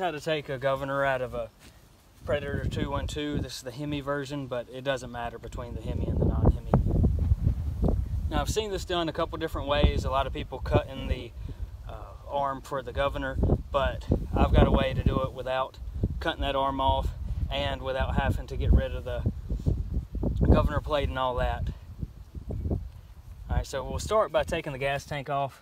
how to take a governor out of a Predator 212. This is the Hemi version, but it doesn't matter between the Hemi and the non-Hemi. Now, I've seen this done a couple different ways. A lot of people cut in the arm for the governor, but I've got a way to do it without cutting that arm off and without having to get rid of the governor plate and all that. Alright, so we'll start by taking the gas tank off.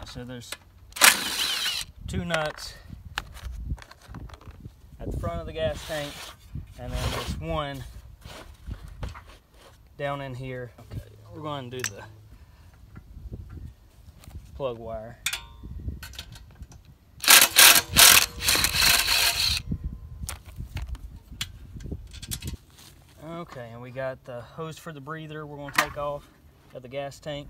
So there's 2 nuts at the front of the gas tank, and then there's 1 down in here. Okay, we're going to do the plug wire. Okay, and we got the hose for the breather we're going to take off of the gas tank.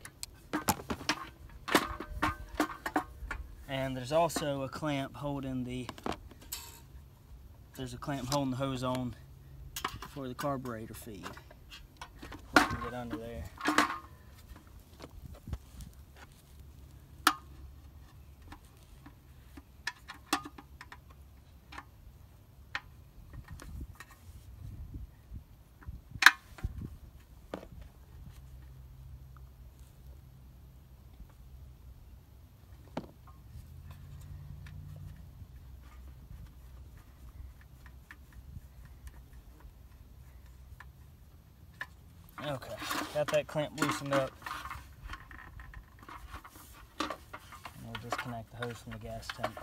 And there's also a clamp holding the hose on for the carburetor feed. We can get under there. Okay, got that clamp loosened up. And we'll disconnect the hose from the gas tank.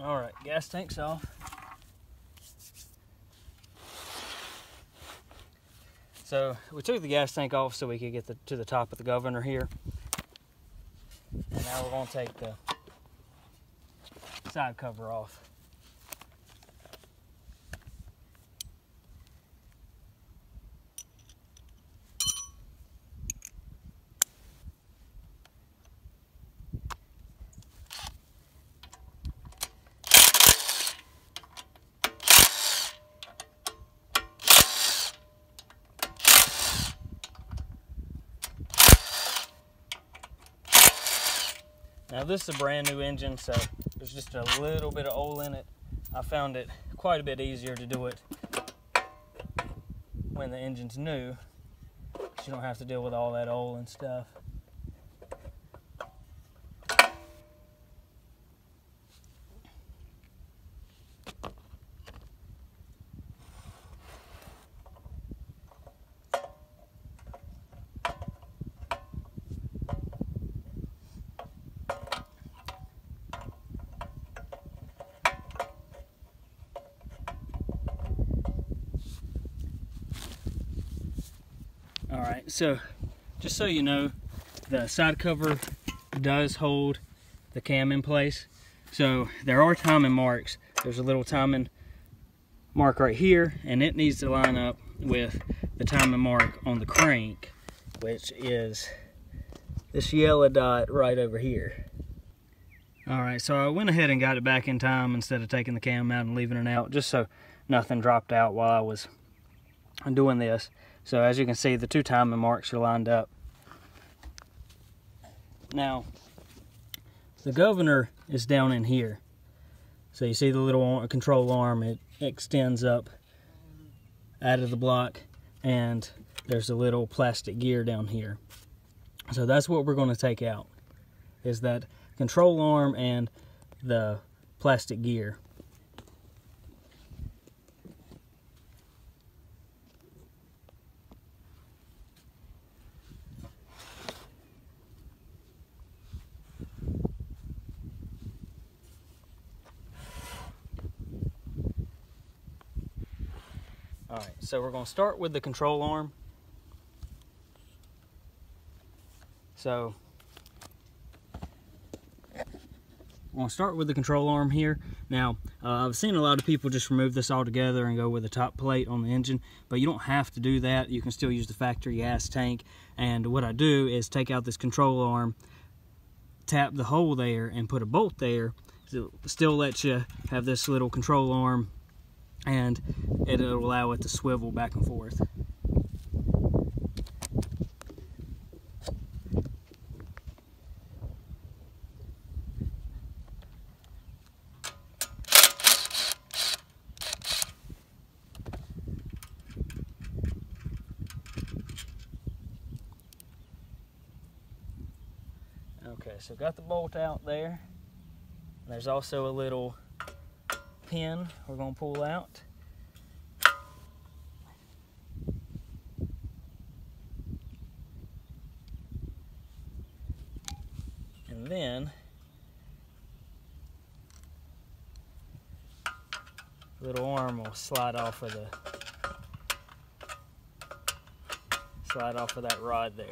Alright, gas tank's off. So we took the gas tank off so we could get to the top of the governor here. And now we're going to take the side cover off. Now this is a brand new engine, so there's just a little bit of oil in it. I found it quite a bit easier to do it when the engine's new, so you don't have to deal with all that oil and stuff. Alright, so just so you know, the side cover does hold the cam in place. So there are timing marks. There's a little timing mark right here, and it needs to line up with the timing mark on the crank, which is this yellow dot right over here. Alright, so I went ahead and got it back in time instead of taking the cam out and leaving it out, just so nothing dropped out while I was doing this. So as you can see, the 2 timing marks are lined up. Now, the governor is down in here. So you see the little control arm, it extends up out of the block, and there's a little plastic gear down here. So that's what we're going to take out, is that control arm and the plastic gear. Alright, so we're going to start with the control arm. So we're going to start with the control arm here. Now, I've seen a lot of people just remove this all together and go with the top plate on the engine, but you don't have to do that. You can still use the factory gas tank. And what I do is take out this control arm, tap the hole there, and put a bolt there. So it still lets you have this little control arm, and it'll allow it to swivel back and forth. Okay, so got the bolt out there. There's also a little pin we're going to pull out. And then the little arm will slide off of that rod there.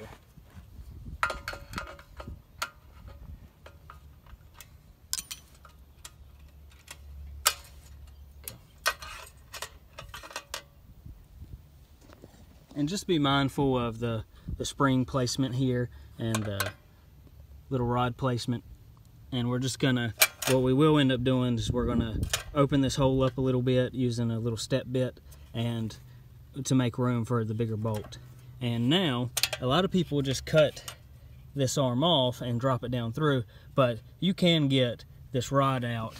And just be mindful of the spring placement here and the little rod placement. And we're just gonna, what we will end up doing is we're gonna open this hole up a little bit using a little step bit and to make room for the bigger bolt. And now, a lot of people just cut this arm off and drop it down through, but you can get this rod out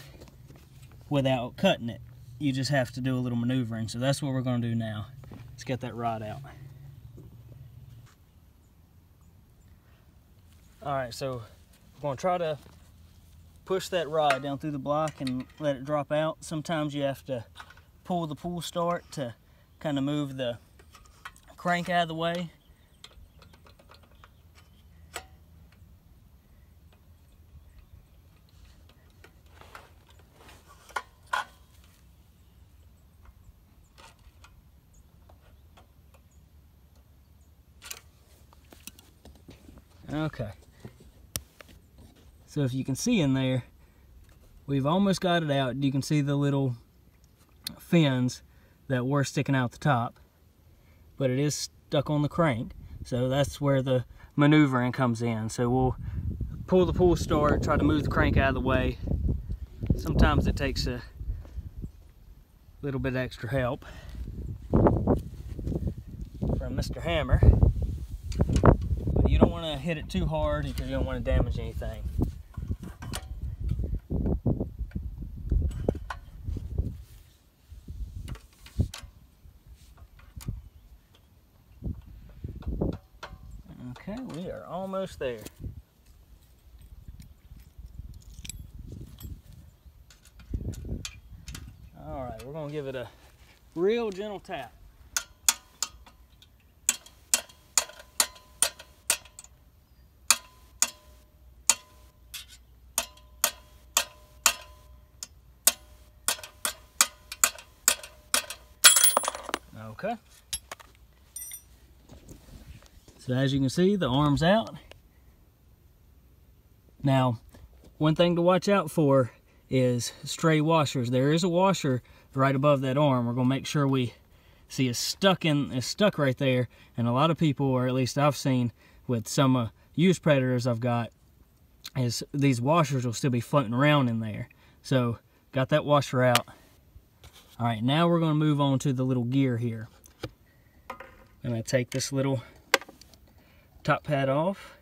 without cutting it. You just have to do a little maneuvering. So that's what we're gonna do now. Let's get that rod out. Alright, so we're going to try to push that rod down through the block and let it drop out. Sometimes you have to pull the pull start to kind of move the crank out of the way. Okay, so if you can see in there, we've almost got it out. You can see the little fins that were sticking out the top, but it is stuck on the crank. So that's where the maneuvering comes in. So we'll pull the pull start, try to move the crank out of the way. Sometimes it takes a little bit extra help from Mr. Hammer. You don't want to hit it too hard because you don't want to damage anything. Okay, we are almost there. All right, we're going to give it a real gentle tap. Okay. So as you can see, the arm's out. Now, one thing to watch out for is stray washers. There is a washer right above that arm. We're gonna make sure we see it's stuck right there. And a lot of people, or at least I've seen with some used Predators I've got, is these washers will still be floating around in there. So got that washer out. All right, now we're going to move on to the little gear here. I'm going to take this little top pad off,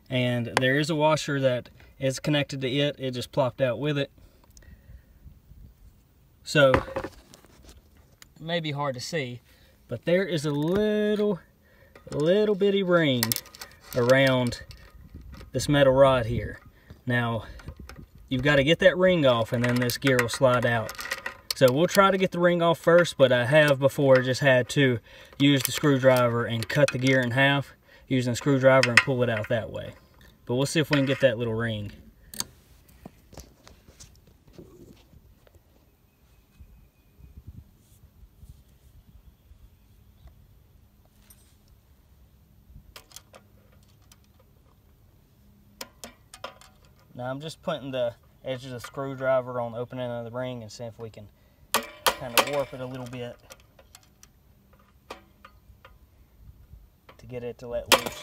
and there is a washer that is connected to it. It just plopped out with it. So it may be hard to see, but there is a little bitty ring around this metal rod here. Now, you've got to get that ring off, and then this gear will slide out. So we'll try to get the ring off first, but I have before just had to use the screwdriver and cut the gear in half using a screwdriver and pull it out that way. But we'll see if we can get that little ring. Now I'm just putting the edge of the screwdriver on the opening of the ring and see if we can kind of warp it a little bit to get it to let loose.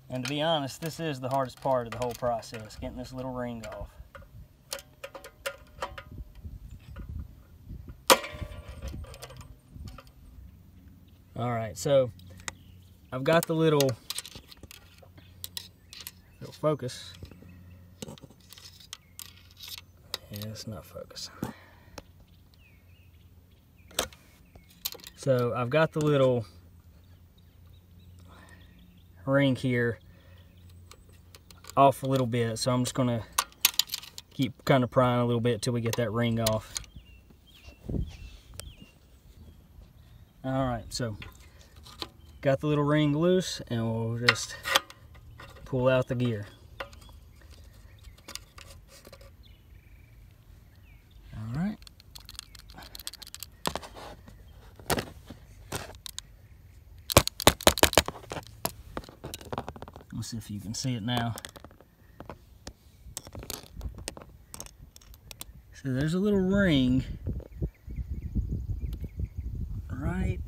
And to be honest, this is the hardest part of the whole process, getting this little ring off. Alright, so I've got the little focus. Yeah, it's not focusing. So I've got the little ring here off a little bit, so I'm just going to keep kind of prying a little bit till we get that ring off. Alright, so got the little ring loose, and we'll just pull out the gear. Alright. Let's see if you can see it now. So there's a little ring right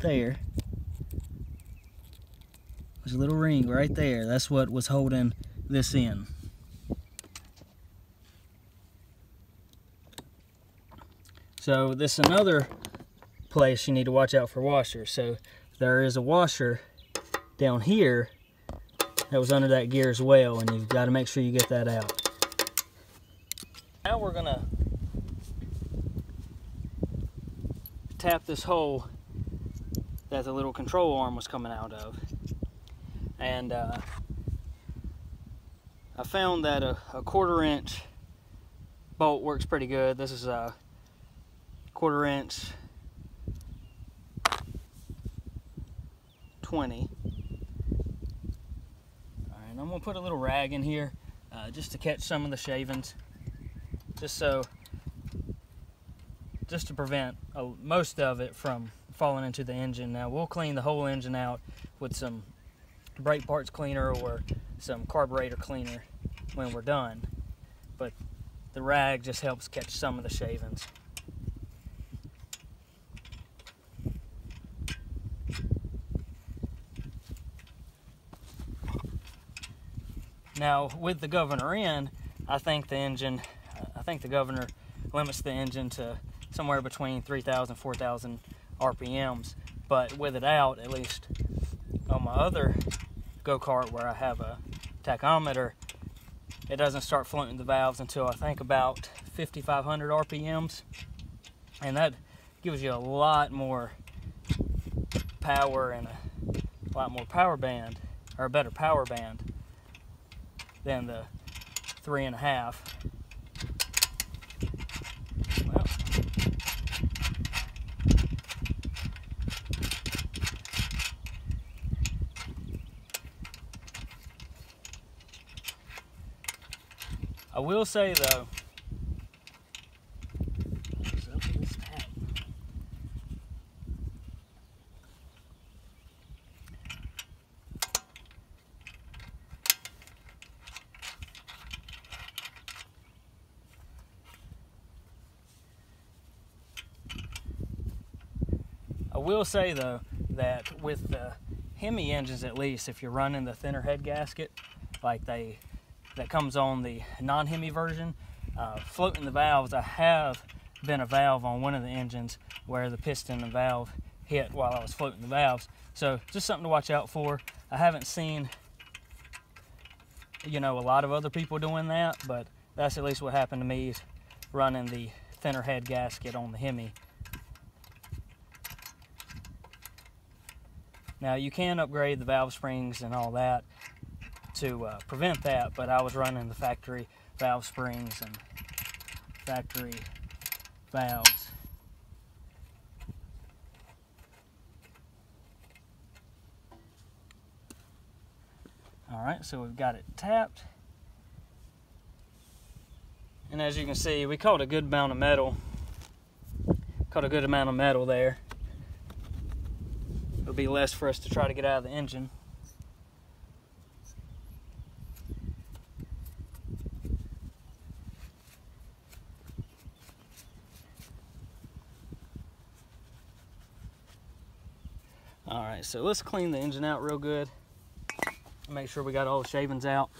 there. There's a little ring right there. That's what was holding this in. So this is another place you need to watch out for washers. So there is a washer down here that was under that gear as well, and you've got to make sure you get that out. Now we're gonna tap this hole that the little control arm was coming out of, and I found that a 1/4 inch bolt works pretty good. This is a 1/4 inch 20. Alright, I'm gonna put a little rag in here just to catch some of the shavings, just to prevent most of it from falling into the engine. Now we'll clean the whole engine out with some brake parts cleaner or some carburetor cleaner when we're done, but the rag just helps catch some of the shavings. Now with the governor in, I think the governor limits the engine to somewhere between 3,000 and 4,000 RPMs, but with it out, at least on my other go-kart where I have a tachometer, it doesn't start floating the valves until I think about 5,500 RPMs, and that gives you a lot more power and a lot more power band, or a better power band than the 3.5. Well, I will say though, that with the Hemi engines, at least, if you're running the thinner head gasket, like that comes on the non-Hemi version, floating the valves, I have been a valve on one of the engines where the piston and valve hit while I was floating the valves. So just something to watch out for. I haven't seen, a lot of other people doing that, but that's at least what happened to me running the thinner head gasket on the Hemi. Now you can upgrade the valve springs and all that to prevent that, but I was running the factory valve springs and factory valves. Alright, so we've got it tapped. And as you can see, we caught a good amount of metal. There. It'll be less for us to try to get out of the engine. Alright, so let's clean the engine out real good. Make sure we got all the shavings out.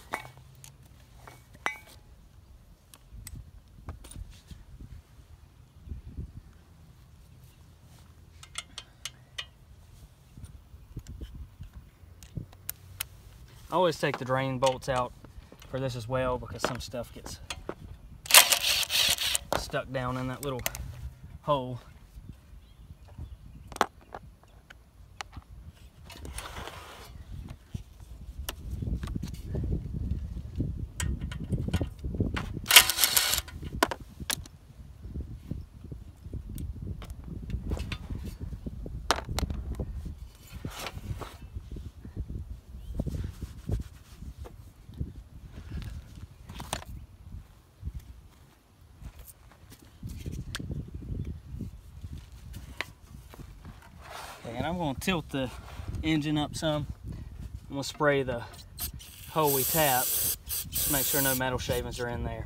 I always take the drain bolts out for this as well, because some stuff gets stuck down in that little hole. And I'm going to tilt the engine up some. I'm going to spray the hole we tapped to make sure no metal shavings are in there.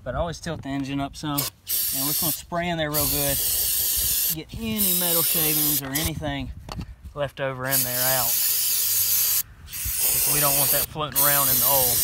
But I always tilt the engine up some, and we're just going to spray in there real good, get any metal shavings or anything left over in there out, because we don't want that floating around in the oil.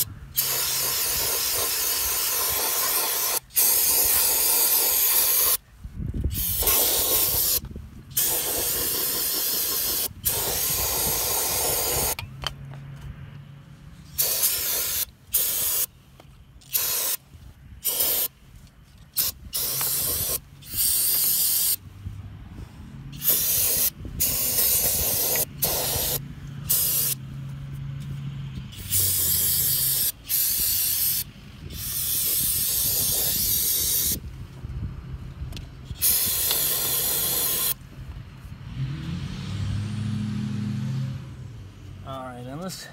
Alright, and let's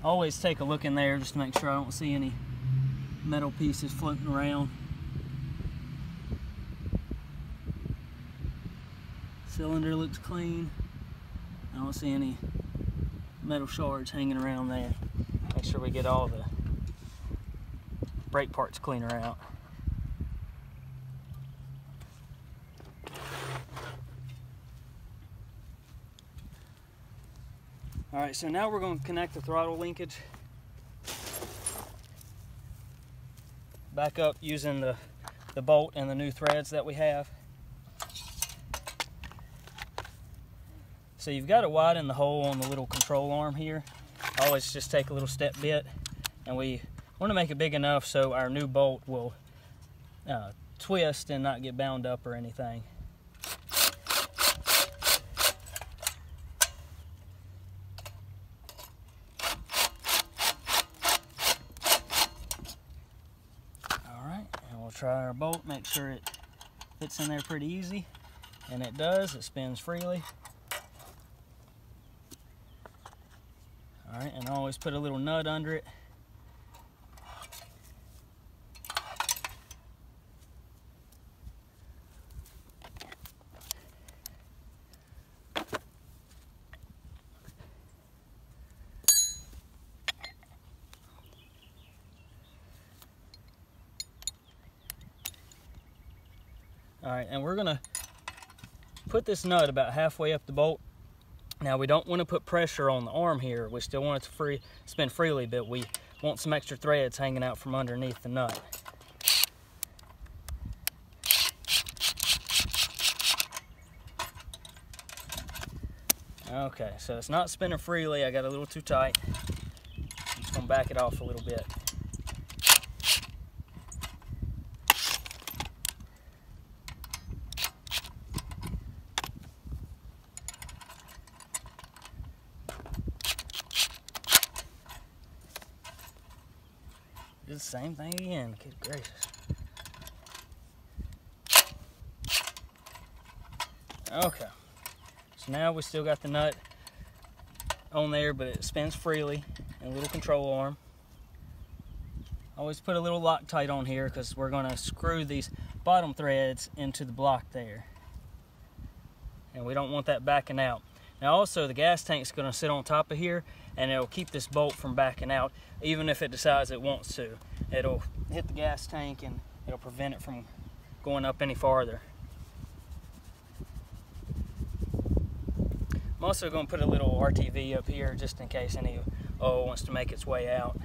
always take a look in there just to make sure I don't see any metal pieces floating around. Cylinder looks clean. I don't see any metal shards hanging around there. Make sure we get all the brake parts cleaner out. Alright, so now we're going to connect the throttle linkage back up using the bolt and the new threads that we have. So you've got to widen the hole on the little control arm here. I always just take a little step bit, and we want to make it big enough so our new bolt will twist and not get bound up or anything. Try our bolt, make sure it fits in there pretty easy, and it does. It spins freely. Alright, and I always put a little nut under it. Alright, and we're going to put this nut about halfway up the bolt. Now we don't want to put pressure on the arm here. We still want it to spin freely, but we want some extra threads hanging out from underneath the nut. Okay, so it's not spinning freely. I got a little too tight. I'm just going to back it off a little bit. Did the same thing again, good gracious. Okay, so now we still got the nut on there, but it spins freely, and a little control arm. Always put a little Loctite on here because we're going to screw these bottom threads into the block there. And we don't want that backing out. Now also the gas tank's going to sit on top of here, and it'll keep this bolt from backing out even if it decides it wants to. It'll hit the gas tank and it'll prevent it from going up any farther. I'm also going to put a little RTV up here just in case any oil wants to make its way out.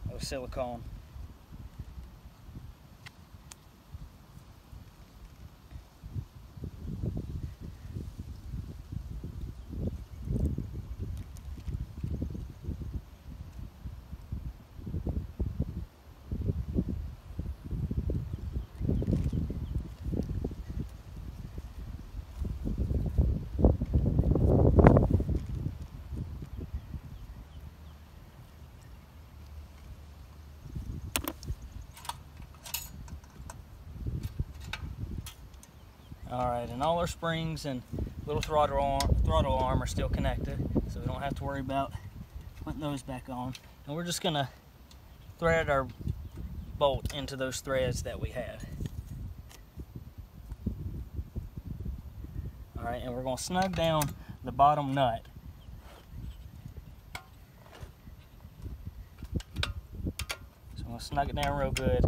With silicone. Alright, and all our springs and little throttle arm are still connected, so we don't have to worry about putting those back on. And we're just going to thread our bolt into those threads that we had. Alright, and we're going to snug down the bottom nut. So I'm going to snug it down real good.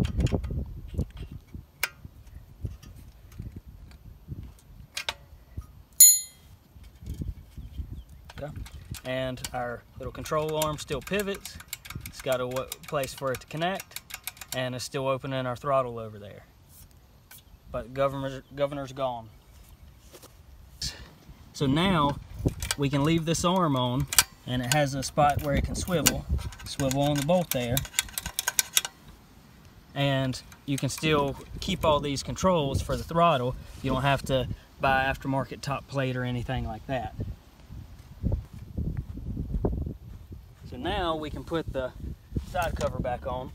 And our little control arm still pivots. It's got a place for it to connect, and it's still opening our throttle over there. But governor's gone. So now we can leave this arm on, and it has a spot where it can swivel on the bolt there. And you can still keep all these controls for the throttle. You don't have to buy aftermarket top plate or anything like that. So now we can put the side cover back on.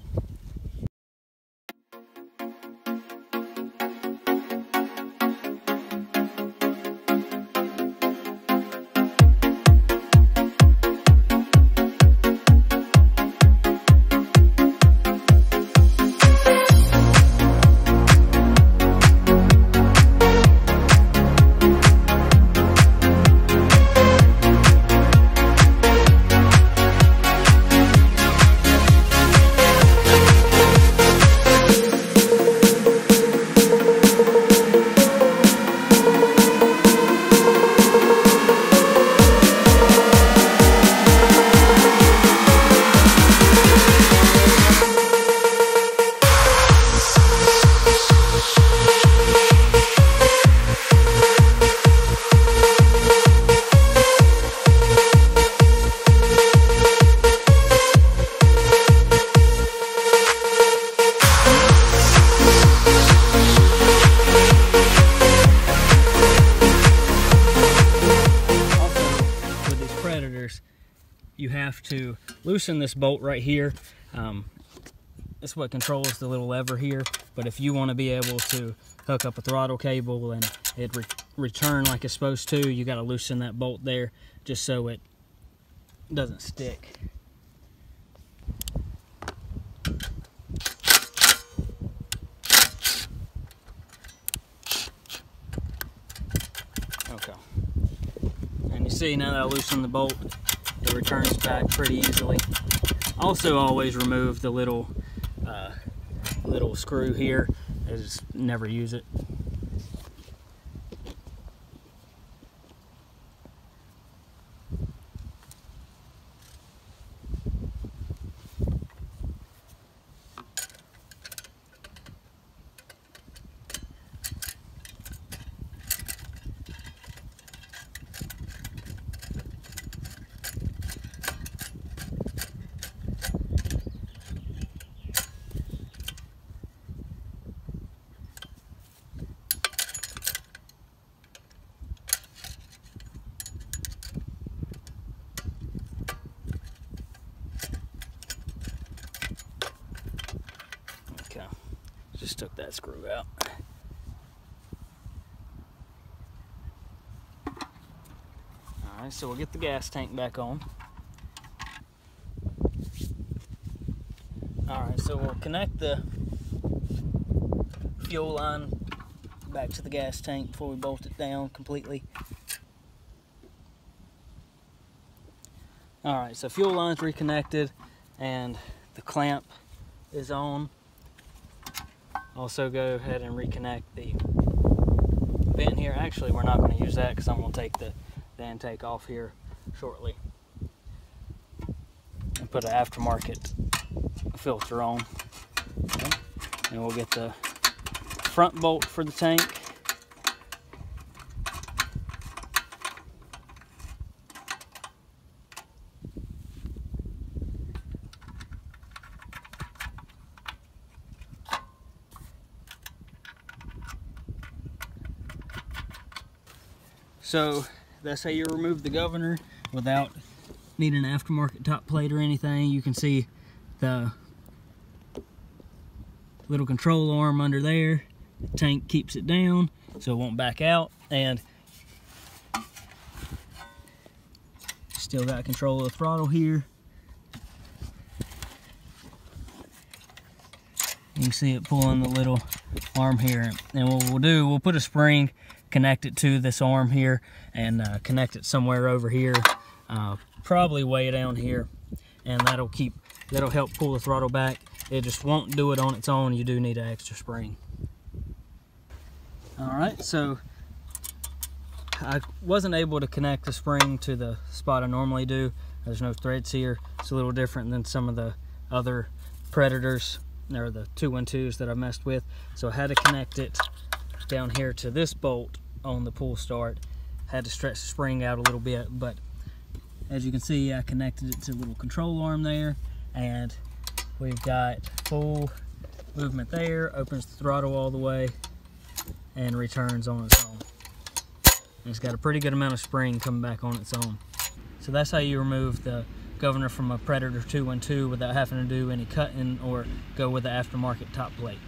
You have to loosen this bolt right here. This is what controls the little lever here, but if you want to be able to hook up a throttle cable and it return like it's supposed to, you got to loosen that bolt there just so it doesn't stick. Okay, and you see now that I loosen the bolt, it returns back pretty easily. Also, always remove the little screw here. I just never use it. just took that screw out. Alright, so we'll get the gas tank back on. Alright, so we'll connect the fuel line back to the gas tank before we bolt it down completely. Alright, so fuel line's reconnected and the clamp is on. Also go ahead and reconnect the vent here. Actually, we're not going to use that because I'm going to take the intake off here shortly. And put an aftermarket filter on. Okay. And we'll get the front bolt for the tank. So that's how you remove the governor without needing an aftermarket top plate or anything. You can see the little control arm under there. The tank keeps it down so it won't back out, and still got control of the throttle here. You can see it pulling the little arm here, and what we'll do, we'll put a spring, connect it to this arm here, and connect it somewhere over here, probably way down here, and that'll help pull the throttle back. It just won't do it on its own. You do need an extra spring. Alright, so I wasn't able to connect the spring to the spot I normally do. There's no threads here. It's a little different than some of the other Predators or the 212s that I messed with. So I had to connect it down here to this bolt on the pull start. Had to stretch the spring out a little bit, but as you can see, I connected it to the little control arm there, and we've got full movement there. Opens the throttle all the way and returns on its own. And it's got a pretty good amount of spring coming back on its own. So that's how you remove the governor from a Predator 212 without having to do any cutting or go with the aftermarket top plate.